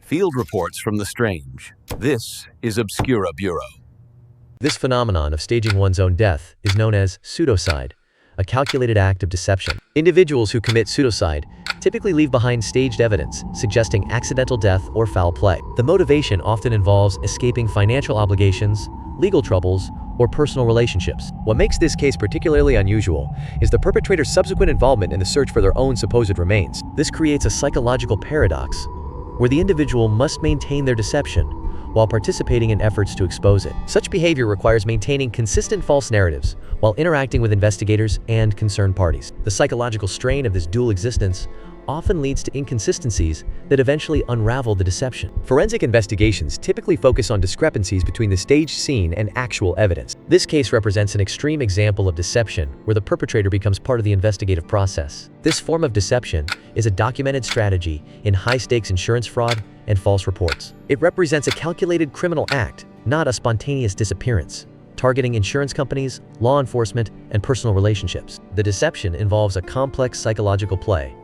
Field reports from the strange. This is Obscura Bureau. This phenomenon of staging one's own death is known as pseudocide, a calculated act of deception. Individuals who commit pseudocide typically leave behind staged evidence, suggesting accidental death or foul play. The motivation often involves escaping financial obligations, legal troubles, or personal relationships. What makes this case particularly unusual is the perpetrator's subsequent involvement in the search for their own supposed remains. This creates a psychological paradox, where the individual must maintain their deception while participating in efforts to expose it. Such behavior requires maintaining consistent false narratives while interacting with investigators and concerned parties. The psychological strain of this dual existence often leads to inconsistencies that eventually unravel the deception. Forensic investigations typically focus on discrepancies between the staged scene and actual evidence. This case represents an extreme example of deception where the perpetrator becomes part of the investigative process. This form of deception is a documented strategy in high-stakes insurance fraud and false reports. It represents a calculated criminal act, not a spontaneous disappearance, targeting insurance companies, law enforcement, and personal relationships. The deception involves a complex psychological play,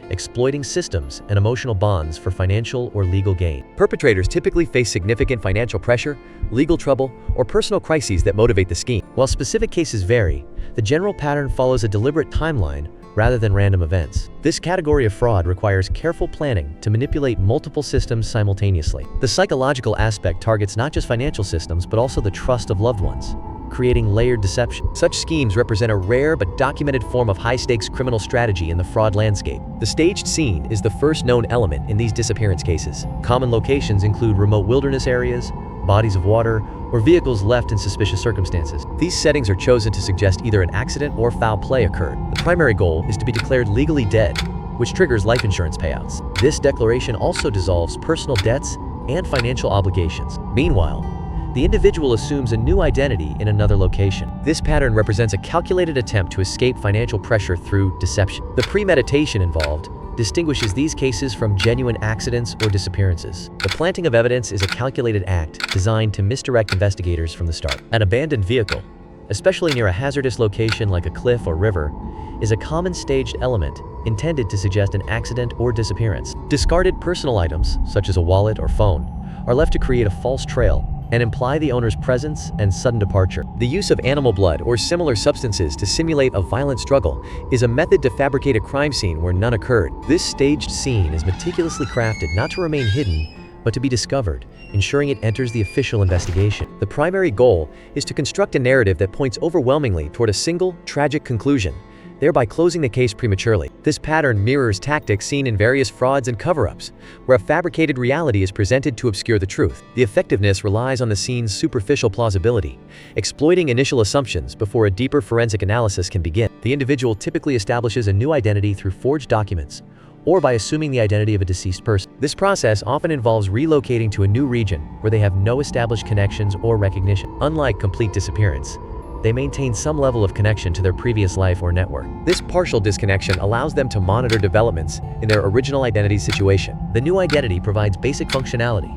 exploiting systems and emotional bonds for financial or legal gain. Perpetrators typically face significant financial pressure, legal trouble, or personal crises that motivate the scheme. While specific cases vary, the general pattern follows a deliberate timeline rather than random events. This category of fraud requires careful planning to manipulate multiple systems simultaneously. The psychological aspect targets not just financial systems but also the trust of loved ones, creating layered deception. Such schemes represent a rare but documented form of high-stakes criminal strategy in the fraud landscape. The staged scene is the first known element in these disappearance cases. Common locations include remote wilderness areas, bodies of water, or vehicles left in suspicious circumstances. These settings are chosen to suggest either an accident or foul play occurred. The primary goal is to be declared legally dead, which triggers life insurance payouts. This declaration also dissolves personal debts and financial obligations. Meanwhile, the individual assumes a new identity in another location. This pattern represents a calculated attempt to escape financial pressure through deception. The premeditation involved distinguishes these cases from genuine accidents or disappearances. The planting of evidence is a calculated act designed to misdirect investigators from the start. An abandoned vehicle, especially near a hazardous location like a cliff or river, is a common staged element intended to suggest an accident or disappearance. Discarded personal items, such as a wallet or phone, are left to create a false trail and imply the owner's presence and sudden departure. The use of animal blood or similar substances to simulate a violent struggle is a method to fabricate a crime scene where none occurred. This staged scene is meticulously crafted not to remain hidden, but to be discovered, ensuring it enters the official investigation. The primary goal is to construct a narrative that points overwhelmingly toward a single, tragic conclusion, thereby closing the case prematurely. This pattern mirrors tactics seen in various frauds and cover-ups, where a fabricated reality is presented to obscure the truth. The effectiveness relies on the scene's superficial plausibility, exploiting initial assumptions before a deeper forensic analysis can begin. The individual typically establishes a new identity through forged documents, or by assuming the identity of a deceased person. This process often involves relocating to a new region where they have no established connections or recognition. Unlike complete disappearance, they maintain some level of connection to their previous life or network. This partial disconnection allows them to monitor developments in their original identity situation. The new identity provides basic functionality,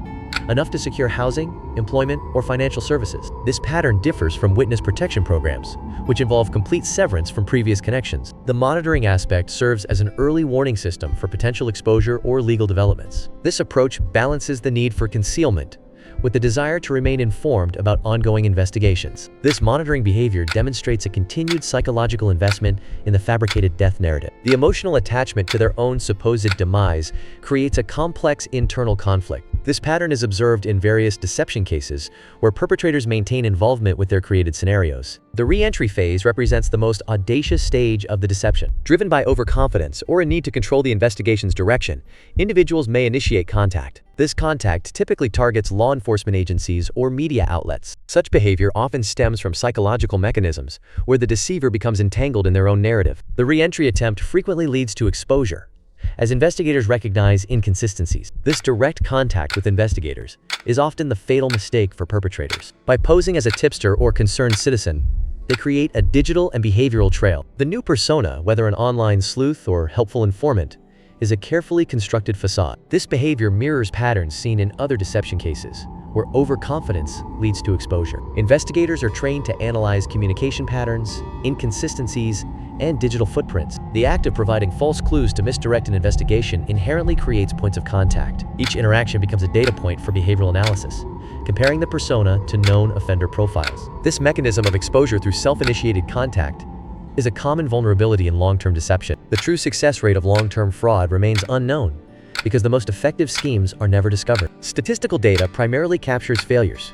enough to secure housing, employment, or financial services. This pattern differs from witness protection programs, which involve complete severance from previous connections. The monitoring aspect serves as an early warning system for potential exposure or legal developments. This approach balances the need for concealment with the desire to remain informed about ongoing investigations. This monitoring behavior demonstrates a continued psychological investment in the fabricated death narrative. The emotional attachment to their own supposed demise creates a complex internal conflict. This pattern is observed in various deception cases where perpetrators maintain involvement with their created scenarios. The re-entry phase represents the most audacious stage of the deception. Driven by overconfidence or a need to control the investigation's direction, individuals may initiate contact. This contact typically targets law enforcement agencies or media outlets. Such behavior often stems from psychological mechanisms where the deceiver becomes entangled in their own narrative. The re-entry attempt frequently leads to exposure, as investigators recognize inconsistencies. This direct contact with investigators is often the fatal mistake for perpetrators. By posing as a tipster or concerned citizen, they create a digital and behavioral trail. The new persona, whether an online sleuth or helpful informant, is a carefully constructed facade. This behavior mirrors patterns seen in other deception cases, where overconfidence leads to exposure. Investigators are trained to analyze communication patterns, inconsistencies, and digital footprints. The act of providing false clues to misdirect an investigation inherently creates points of contact. Each interaction becomes a data point for behavioral analysis, comparing the persona to known offender profiles. This mechanism of exposure through self-initiated contact is a common vulnerability in long-term deception. The true success rate of long-term fraud remains unknown because the most effective schemes are never discovered. Statistical data primarily captures failures,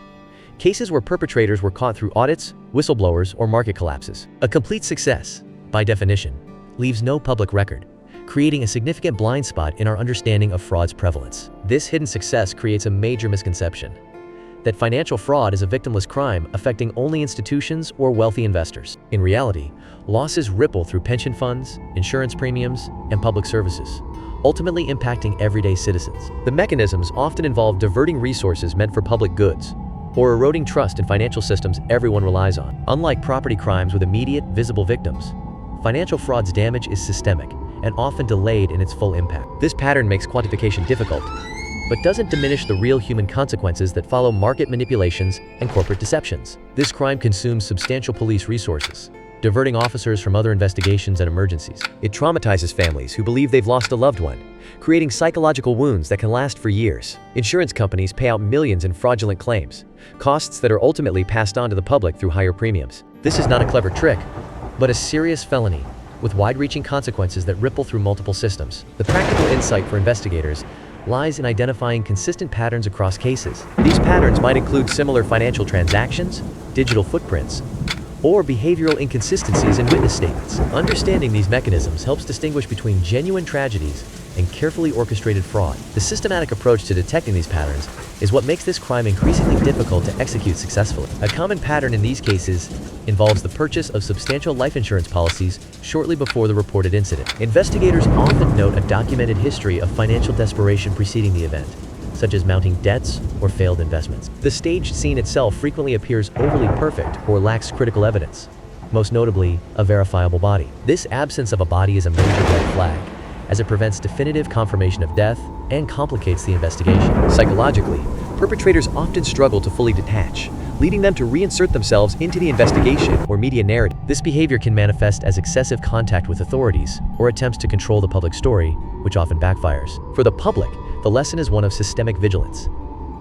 cases where perpetrators were caught through audits, whistleblowers, or market collapses. A complete success, by definition, leaves no public record, creating a significant blind spot in our understanding of fraud's prevalence. This hidden success creates a major misconception that financial fraud is a victimless crime affecting only institutions or wealthy investors. In reality, losses ripple through pension funds, insurance premiums, and public services, ultimately impacting everyday citizens. The mechanisms often involve diverting resources meant for public goods or eroding trust in financial systems everyone relies on. Unlike property crimes with immediate, visible victims, financial fraud's damage is systemic and often delayed in its full impact. This pattern makes quantification difficult, but doesn't diminish the real human consequences that follow market manipulations and corporate deceptions. This crime consumes substantial police resources, diverting officers from other investigations and emergencies. It traumatizes families who believe they've lost a loved one, creating psychological wounds that can last for years. Insurance companies pay out millions in fraudulent claims, costs that are ultimately passed on to the public through higher premiums. This is not a clever trick, but a serious felony with wide-reaching consequences that ripple through multiple systems. The practical insight for investigators lies in identifying consistent patterns across cases. These patterns might include similar financial transactions, digital footprints, or behavioral inconsistencies in witness statements. Understanding these mechanisms helps distinguish between genuine tragedies and carefully orchestrated fraud. The systematic approach to detecting these patterns is what makes this crime increasingly difficult to execute successfully. A common pattern in these cases involves the purchase of substantial life insurance policies shortly before the reported incident. Investigators often note a documented history of financial desperation preceding the event, such as mounting debts or failed investments. The staged scene itself frequently appears overly perfect or lacks critical evidence, most notably a verifiable body. This absence of a body is a major red flag, as it prevents definitive confirmation of death and complicates the investigation. Psychologically, perpetrators often struggle to fully detach, leading them to reinsert themselves into the investigation or media narrative. This behavior can manifest as excessive contact with authorities or attempts to control the public story, which often backfires. For the public, the lesson is one of systemic vigilance.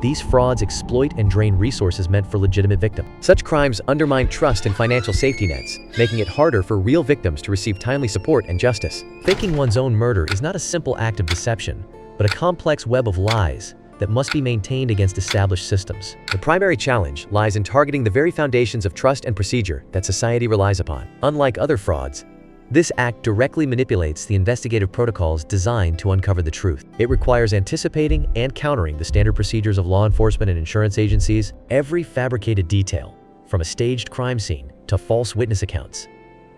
These frauds exploit and drain resources meant for legitimate victims. Such crimes undermine trust in financial safety nets, making it harder for real victims to receive timely support and justice. Faking one's own murder is not a simple act of deception, but a complex web of lies that must be maintained against established systems. The primary challenge lies in targeting the very foundations of trust and procedure that society relies upon. Unlike other frauds, this act directly manipulates the investigative protocols designed to uncover the truth. It requires anticipating and countering the standard procedures of law enforcement and insurance agencies. Every fabricated detail, from a staged crime scene to false witness accounts,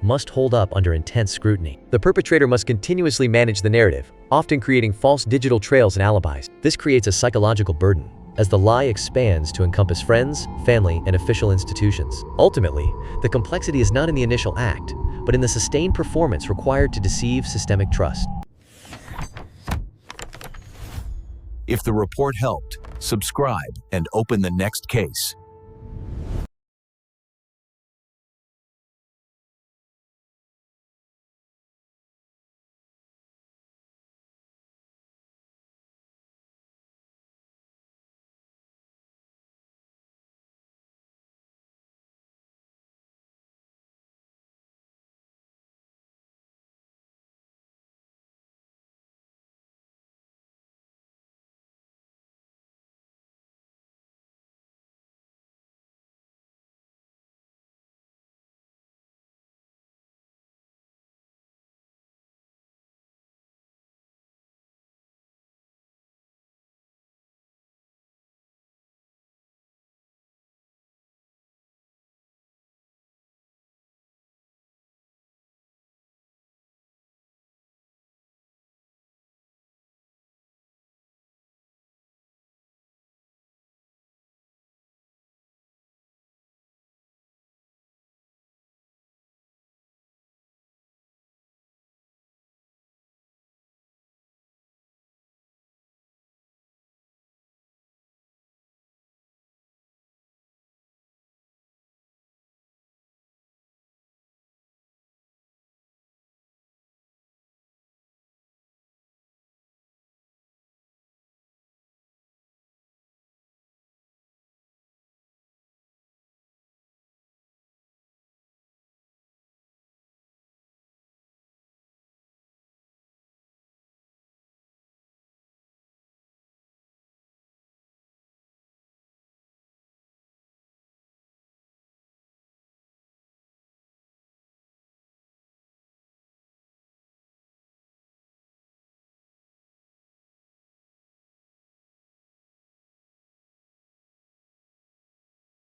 must hold up under intense scrutiny. The perpetrator must continuously manage the narrative, often creating false digital trails and alibis. This creates a psychological burden, as the lie expands to encompass friends, family, and official institutions. Ultimately, the complexity is not in the initial act, but in the sustained performance required to deceive systemic trust. If the report helped, subscribe and open the next case.